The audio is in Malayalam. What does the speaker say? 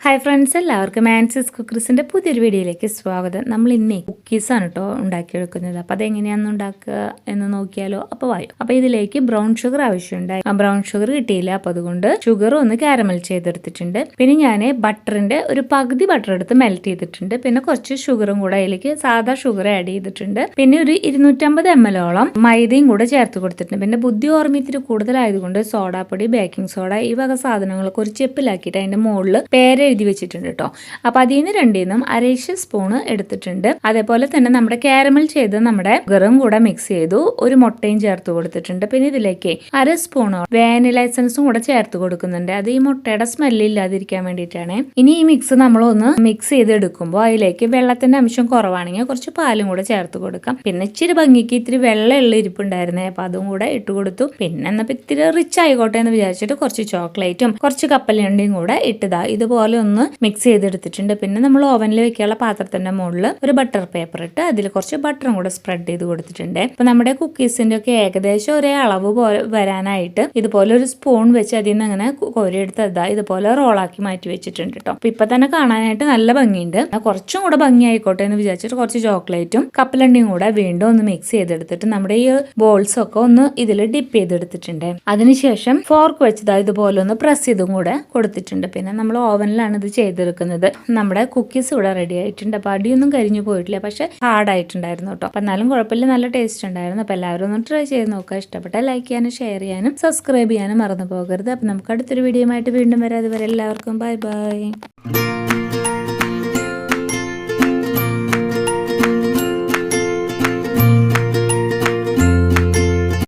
ഹായ് ഫ്രണ്ട്സ്, എല്ലാവർക്കും ആൻസീസ് കുക്കീസിൻ്റെ പുതിയൊരു വീഡിയോയിലേക്ക് സ്വാഗതം. നമ്മൾ ഇന്നേ കുക്കീസാണ് കേട്ടോ ഉണ്ടാക്കിയെടുക്കുന്നത്. അപ്പോൾ അതെങ്ങനെയാണെന്ന് ഉണ്ടാക്കുക എന്ന് നോക്കിയാലോ? അപ്പോൾ വായോ. അപ്പോൾ ഇതിലേക്ക് ബ്രൗൺ ഷുഗർ ആവശ്യമുണ്ടായി. ബ്രൗൺ ഷുഗർ കിട്ടിയില്ല, അപ്പോൾ അതുകൊണ്ട് ഷുഗർ ഒന്ന് കാരമൽ ചെയ്തെടുത്തിട്ടുണ്ട്. പിന്നെ ഞാൻ ബട്ടറിൻ്റെ ഒരു പകുതി ബട്ടർ എടുത്ത് മെൽറ്റ് ചെയ്തിട്ടുണ്ട്. പിന്നെ കുറച്ച് ഷുഗറും കൂടെ അതിലേക്ക് സാധാ ഷുഗർ ആഡ് ചെയ്തിട്ടുണ്ട്. പിന്നെ ഒരു 250 ml മൈദയും കൂടെ ചേർത്ത് കൊടുത്തിട്ടുണ്ട്. പിന്നെ ബുദ്ധി ഓർമ്മ ഇത്തിരി കൂടുതലായതുകൊണ്ട് സോഡാപ്പൊടി, ബേക്കിംഗ് സോഡ ഈ വക സാധനങ്ങളൊക്കെ ഒരു ചെപ്പിലാക്കിയിട്ട് അതിൻ്റെ മുകളിൽ പേര് എഴുതി വെച്ചിട്ടുണ്ട് കേട്ടോ. അപ്പോൾ അതിൽ നിന്ന് രണ്ടിന്നും 1/2 സ്പൂണ് എടുത്തിട്ടുണ്ട്. അതേപോലെ തന്നെ നമ്മുടെ കാരമൽ ചെയ്ത് നമ്മുടെ ഷുഗറും കൂടെ മിക്സ് ചെയ്തു. ഒരു മുട്ടയും ചേർത്ത് കൊടുത്തിട്ടുണ്ട്. പിന്നെ ഇതിലേക്ക് 1/2 സ്പൂണോ വാനില എസൻസും കൂടെ ചേർത്ത് കൊടുക്കുന്നുണ്ട്. അത് ഈ മുട്ടയുടെ സ്മെല്ല് ഇല്ലാതിരിക്കാൻ വേണ്ടിയിട്ടാണ്. ഇനി ഈ മിക്സ് നമ്മളൊന്ന് മിക്സ് ചെയ്തെടുക്കുമ്പോൾ അതിലേക്ക് വെള്ളത്തിന്റെ അംശം കുറവാണെങ്കിൽ കുറച്ച് പാലും കൂടെ ചേർത്ത് കൊടുക്കാം. പിന്നെ ഇച്ചിരി ഭംഗിക്ക് ഇത്തിരി വെള്ളമുള്ള ഇരിപ്പുണ്ടായിരുന്നേ, അപ്പൊ അതും കൂടെ ഇട്ട് കൊടുത്തു. പിന്നെ എന്നപ്പോ ഇത്തിരി റിച്ച് ആയിക്കോട്ടെ എന്ന് വിചാരിച്ചിട്ട് കുറച്ച് ചോക്ലേറ്റും കുറച്ച് കപ്പലണ്ടിയും കൂടെ ഇട്ടതാ ഇതുപോലെ ഒന്ന് മിക്സ് ചെയ്തെടുത്തിട്ടുണ്ട്. പിന്നെ നമ്മൾ ഓവനിൽ വെക്കാനുള്ള പാത്രത്തിന്റെ മുകളിൽ ഒരു ബട്ടർ പേപ്പർ ഇട്ട് അതിൽ കുറച്ച് ബട്ടറും കൂടെ സ്പ്രെഡ് ചെയ്ത് കൊടുത്തിട്ടുണ്ട്. അപ്പൊ നമ്മുടെ കുക്കീസിന്റെ ഒക്കെ ഏകദേശം ഒരേ അളവ് പോലെ വരാനായിട്ട് ഇതുപോലെ ഒരു സ്പൂൺ വെച്ച് അതിൽ നിന്ന് അങ്ങനെ കോരിയെടുത്ത് ഇതുപോലെ റോളാക്കി മാറ്റി വെച്ചിട്ടുണ്ട് കേട്ടോ. അപ്പൊ ഇപ്പൊ തന്നെ കാണാനായിട്ട് നല്ല ഭംഗിയുണ്ട്. കുറച്ചും കൂടെ ഭംഗി ആയിക്കോട്ടെ എന്ന് വിചാരിച്ചിട്ട് കുറച്ച് ചോക്ലേറ്റും കപ്പലണ്ടിയും കൂടെ വീണ്ടും ഒന്ന് മിക്സ് ചെയ്തെടുത്തിട്ട് നമ്മുടെ ഈ ബോൾസ് ഒക്കെ ഒന്ന് ഇതിൽ ഡിപ്പ് ചെയ്തെടുത്തിട്ടുണ്ട്. അതിനുശേഷം ഫോർക്ക് വെച്ചതാ ഇതുപോലെ ഒന്ന് പ്രസ് ചെയ്തും കൂടെ കൊടുത്തിട്ടുണ്ട്. പിന്നെ നമ്മൾ ഓവനിലാണ് ഇത് ചെയ്തെടുക്കുന്നത്. നമ്മുടെ കുക്കീസ് ഇവിടെ റെഡി ആയിട്ടുണ്ട്. അപ്പൊ അടിയൊന്നും കരിഞ്ഞു പോയിട്ടില്ല, പക്ഷെ ഹാർഡ് ആയിട്ടുണ്ടായിരുന്നു കേട്ടോ. അപ്പൊ എന്നാലും കുഴപ്പമില്ല, നല്ല ടേസ്റ്റ് ഉണ്ടായിരുന്നു. അപ്പൊ എല്ലാവരും ഒന്ന് ട്രൈ ചെയ്ത് നോക്കുക. ഇഷ്ടപ്പെട്ട ലൈക്ക് ചെയ്യാനും ഷെയർ ചെയ്യാനും സബ്സ്ക്രൈബ് ചെയ്യാനും മറന്നു പോകരുത്. അപ്പൊ നമുക്ക് അടുത്തൊരു വീഡിയോ ആയിട്ട് വീണ്ടും വരാം. അതുവരെ എല്ലാവർക്കും ബൈ ബൈ.